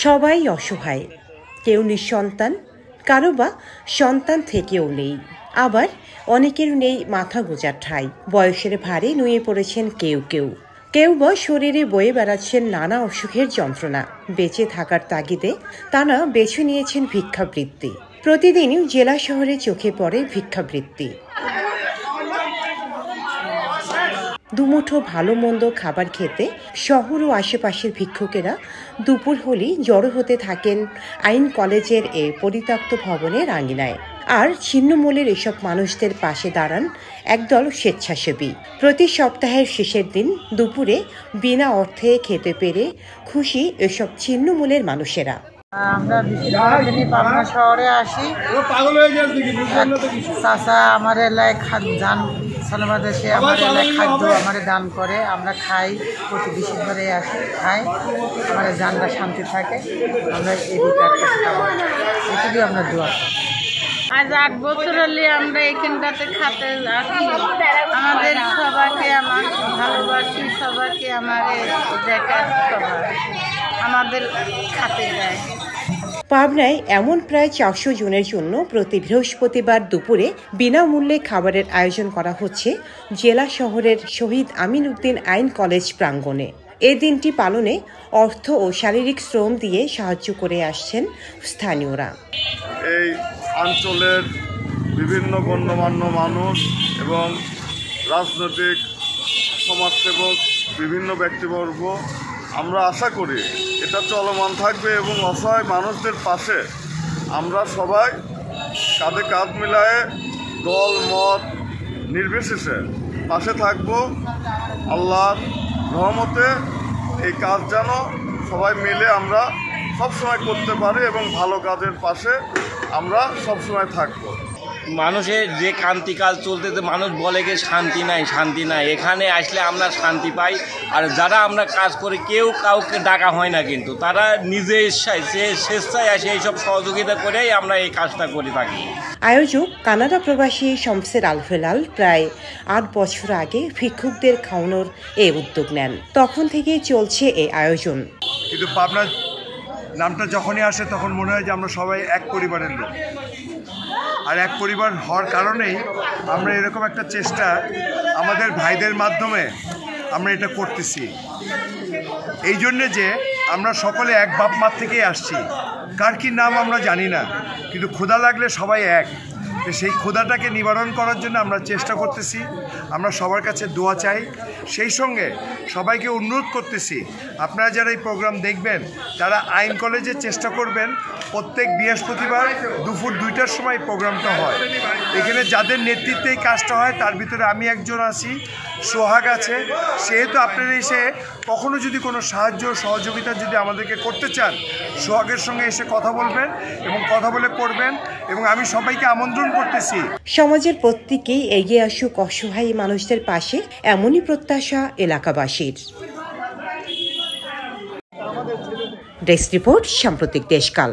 সবাই অসহায়, কেউ নিঃসন্তান, কারো বা সন্তান থেকেও নেই, আবার অনেকের নেই মাথা গোঁজার ঠাঁই। বয়সের ভারে নুয়ে পড়েছেন কেউ কেউ, কেউ বা শরীরে বয়ে বেড়াচ্ছেন নানা অসুখের যন্ত্রণা। বেঁচে থাকার তাগিদে তারা বেছে নিয়েছেন ভিক্ষাবৃত্তি। প্রতিদিনই জেলা শহরে চোখে পড়ে ভিক্ষাবৃত্তি। দুমুঠো ভালো মন্দ খাবার খেতে শহর ও আশেপাশের ভিক্ষুকেরা দুপুর হলেই জড়ো হতে থাকেন আইন কলেজের এ পরিত্যক্ত ভবনের আঙিনায়। আর ছিন্নমূলের এসব মানুষদের পাশে দাঁড়ান একদল স্বেচ্ছাসেবী। প্রতি সপ্তাহের শেষের দিন দুপুরে বিনা অর্থে খেতে পেরে খুশি এসব ছিন্নমূলের মানুষেরা। আমরা বেশিরভাগ পাবনা শহরে আসি। চাচা আমার এলাকায় যান সালামাদেশে আমার এলাকায় খাদ্য আমার দান করে, আমরা খাই, প্রতি বৃহস্পতিবারে আসি খাই, আমাদের জানটা শান্তি থাকে। আমরা এটুকুই আমরা দোয়া করি। আজ 8 বছর হলে আমরা এখানটাতে খাতে আসি। আমাদের সবাইকে আমার ভালোবাসি, সবাইকে আমার দেখার সবাই আমাদের খাতে যায়। পাবনায় এমন প্রায় 400 জনের জন্য প্রতি বৃহস্পতিবার দুপুরে বিনামূল্যে খাবারের আয়োজন করা হচ্ছে জেলা শহরের শহীদ আমিন উদ্দিন আইন কলেজ প্রাঙ্গণে। এই দিনটি পালনে অর্থ ও শারীরিক শ্রম দিয়ে সাহায্য করে আসছেন স্থানীয়রা। এই অঞ্চলের বিভিন্ন গণ্যমান্য মানুষ এবং রাজনৈতিক সমাজসেবক বিভিন্ন ব্যক্তিবর্গ, আমরা আশা করি এটা চলমান থাকবে এবং অসহায় মানুষদের পাশে আমরা সবাই কাঁধে কাঁধ মিলায়ে দল মত নির্বিশেষে পাশে থাকব। আল্লাহর রহমতে এই কাজ যেন সবাই মিলে আমরা সবসময় করতে পারি এবং ভালো কাজের পাশে আমরা সবসময় থাকব। মানুষের যে ক্রান্তিকাল চলতেছে, মানুষ বলে যে শান্তি নাই শান্তি নাই, এখানে আসলে আমরা শান্তি পাই। আর যারা আমরা কাজ করি কেউ কাউকে ডাকা হয় না, কিন্তু তারা নিজে স্বেচ্ছায় আসে এইসব সহযোগিতা করেই আমরা এই কাজটা করে থাকি। আয়োজক কানাডা প্রবাসী শমসের আলফেলাল প্রায় 8 বছর আগে ভিক্ষুকদের খাওয়ানোর এই উদ্যোগ নেন। তখন থেকে চলছে এই আয়োজন। কিন্তু পাবনা নামটা যখনই আসে তখন মনে হয় যে আমরা সবাই এক পরিবারের লোক, আর এক পরিবার হওয়ার কারণেই আমরা এরকম একটা চেষ্টা আমাদের ভাইদের মাধ্যমে আমরা এটা করতেছি। এই জন্যে যে আমরা সকলে এক বাপ মার থেকেই আসছি, কার কী নাম আমরা জানি না, কিন্তু ক্ষুধা লাগলে সবাই এক। সেই ক্ষুধাটাকে নিবারণ করার জন্য আমরা চেষ্টা করতেছি। আমরা সবার কাছে দোয়া চাই, সেই সঙ্গে সবাইকে অনুরোধ করতেছি আপনারা যারা এই প্রোগ্রাম দেখবেন তারা আইন কলেজে চেষ্টা করবেন প্রত্যেক বৃহস্পতিবার দুপুর 2টার সময় প্রোগ্রামটা হয়। এখানে যাদের নেতৃত্বে এই কাজটা হয় তার ভিতরে আমি একজন আছি, সোহাগ আছে। সেহেতু আপনারা এসে কখনো যদি কোনো সাহায্য সহযোগিতা যদি আমাদেরকে করতে চান, সোহাগের সঙ্গে এসে কথা বলবেন এবং কথা বলে করবেন, এবং আমি সবাইকে আমন্ত্রণ করতেছি। সমাজের প্রত্যেকেই এগিয়ে আসুক অসহায় মানুষদের পাশে, এমনই প্রত্যাশা এলাকাবাসীর। ডেস্ক রিপোর্ট, সাম্প্রতিক দেশকাল।